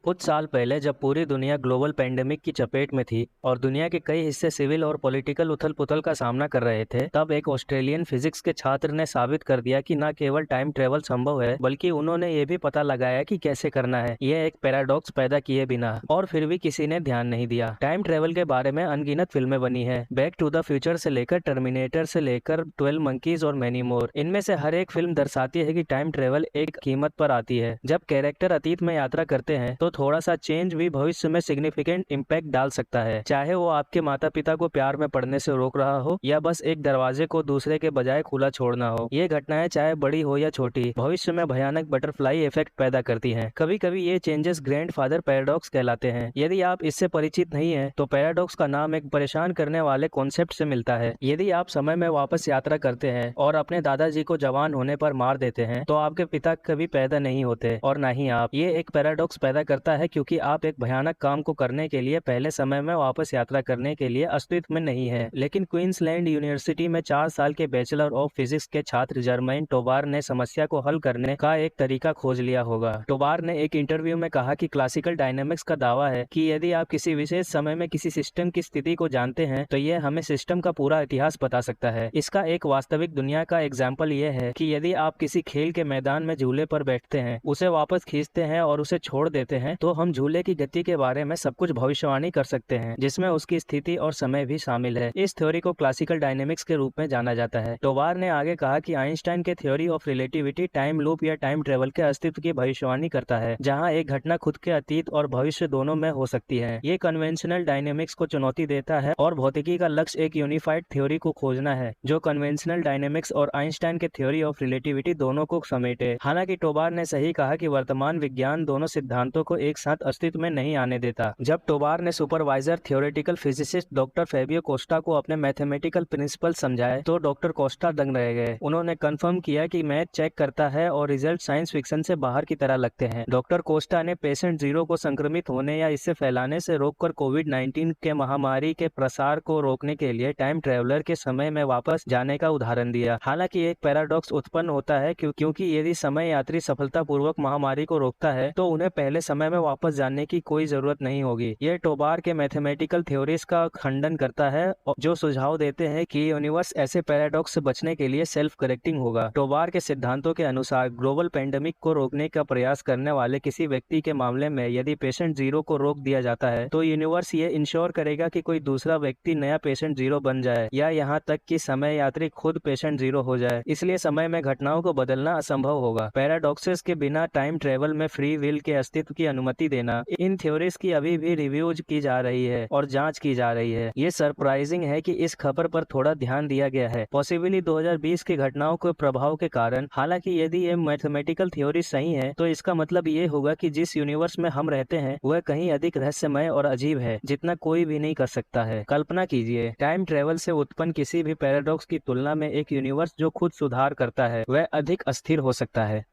कुछ साल पहले जब पूरी दुनिया ग्लोबल पेंडेमिक की चपेट में थी और दुनिया के कई हिस्से सिविल और पॉलिटिकल उथल-पुथल का सामना कर रहे थे, तब एक ऑस्ट्रेलियन फिजिक्स के छात्र ने साबित कर दिया कि न केवल टाइम ट्रेवल संभव है, बल्कि उन्होंने ये भी पता लगाया कि कैसे करना है, यह एक पैराडॉक्स पैदा किए बिना। और फिर भी किसी ने ध्यान नहीं दिया। टाइम ट्रेवल के बारे में अनगिनत फिल्में बनी है, बैक टू द फ्यूचर से लेकर टर्मिनेटर से लेकर 12 मंकीज और मैनी मोर। इनमें से हर एक फिल्म दर्शाती है कि टाइम ट्रेवल एक कीमत पर आती है। जब कैरेक्टर अतीत में यात्रा करते हैं तो थोड़ा सा चेंज भी भविष्य में सिग्निफिकेंट इम्पैक्ट डाल सकता है, चाहे वो आपके माता पिता को प्यार में पढ़ने से रोक रहा हो या बस एक दरवाजे को दूसरे के बजाय खुला छोड़ना हो। ये घटनाएं चाहे बड़ी हो या छोटी, भविष्य में भयानक बटरफ्लाई इफेक्ट पैदा करती हैं। कभी कभी ये चेंजेस ग्रैंडफादर पैराडॉक्स कहलाते हैं। यदि आप इससे परिचित नहीं हैं, तो पैराडॉक्स का नाम एक परेशान करने वाले कॉन्सेप्ट से मिलता है। यदि आप समय में वापस यात्रा करते हैं और अपने दादाजी को जवान होने पर मार देते हैं, तो आपके पिता कभी पैदा नहीं होते और न ही आप। ये एक पैराडॉक्स पैदा करता है क्योंकि आप एक भयानक काम को करने के लिए पहले समय में वापस यात्रा करने के लिए अस्तित्व में नहीं है। लेकिन क्वींसलैंड यूनिवर्सिटी में 4 साल के बैचलर ऑफ फिजिक्स के छात्र जर्मैन टोबार ने समस्या को हल करने का एक तरीका खोज लिया होगा। टोबार ने एक इंटरव्यू में कहा कि क्लासिकल डायनेमिक्स का दावा है कि यदि आप किसी विशेष समय में किसी सिस्टम की स्थिति को जानते हैं, तो यह हमें सिस्टम का पूरा इतिहास बता सकता है। इसका एक वास्तविक दुनिया का एग्जाम्पल यह है कि यदि आप किसी खेल के मैदान में झूले पर बैठते हैं, उसे वापस खींचते हैं और उसे छोड़ देते हैं, तो हम झूले की गति के बारे में सब कुछ भविष्यवाणी कर सकते हैं, जिसमें उसकी स्थिति और समय भी शामिल है। इस थ्योरी को क्लासिकल डायनेमिक्स के रूप में जाना जाता है। टोबार ने आगे कहा कि आइंस्टाइन के theory of relativity time loop या टाइम ट्रेवल के अस्तित्व की भविष्यवाणी करता है, जहां एक घटना खुद के अतीत और भविष्य दोनों में हो सकती है। ये कन्वेंशनल डायनेमिक्स को चुनौती देता है और भौतिकी का लक्ष्य एक यूनिफाइड थ्योरी को खोजना है, जो कन्वेंशनल डायनेमिक्स और आइंस्टाइन के थ्योरी ऑफ रिलेटिविटी दोनों को समेटे। हालांकि टोबार ने सही कहा कि वर्तमान विज्ञान दोनों सिद्धांतों को एक साथ अस्तित्व में नहीं आने देता। जब टोबार ने supervisor theoretical physicist doctor Fabio Costa को अपने मैथमेटिकल प्रिंसिपल समझाए, तो डॉक्टर कोस्टा दंग रह गए। उन्होंने कंफर्म किया कि मैथ चेक करता है और रिजल्ट साइंस फिक्शन से बाहर की तरह लगते हैं। डॉक्टर कोस्टा ने पेशेंट जीरो को संक्रमित होने या इससे फैलाने से रोककर कोविड-19 के महामारी के प्रसार को रोकने के लिए टाइम ट्रेवलर के समय में वापस जाने का उदाहरण दिया। हालांकि एक पैराडॉक्स उत्पन्न होता है क्योंकि यदि समय यात्री सफलतापूर्वक महामारी को रोकता है, तो उन्हें पहले समय में वापस जाने की कोई जरूरत नहीं होगी। यह टोबार के मैथमेटिकल थ्योरीज का खंडन करता है, जो सुझाव देते हैं कि यूनिवर्स ऐसे पैराडॉक्स से बचने के लिए सेल्फ करेक्टिंग होगा। टोबार के सिद्धांतों के अनुसार ग्लोबल पेंडेमिक को रोकने का प्रयास करने वाले किसी व्यक्ति के मामले में यदि पेशेंट जीरो को रोक दिया जाता है, तो यूनिवर्स ये इंश्योर करेगा कि कोई दूसरा व्यक्ति नया पेशेंट जीरो बन जाए या यहाँ तक कि समय यात्री खुद पेशेंट जीरो हो जाए। इसलिए समय में घटनाओं को बदलना असंभव होगा। पैराडॉक्सेस के बिना टाइम ट्रेवल में फ्री विल के अस्तित्व की अनुमति देना। इन थ्योरीज की अभी भी रिव्यूज की जा रही है और जांच की जा रही है। ये सरप्राइजिंग है कि इस खबर पर थोड़ा ध्यान दिया गया है, पॉसिबली 2020 की घटनाओं के प्रभाव के कारण। हालांकि यदि ये मैथमेटिकल थ्योरी सही है, तो इसका मतलब ये होगा कि जिस यूनिवर्स में हम रहते हैं वह कहीं अधिक रहस्यमय और अजीब है, जितना कोई भी नहीं कर सकता है। कल्पना कीजिए, टाइम ट्रेवल से उत्पन्न किसी भी पैराडॉक्स की तुलना में एक यूनिवर्स जो खुद सुधार करता है, वह अधिक अस्थिर हो सकता है।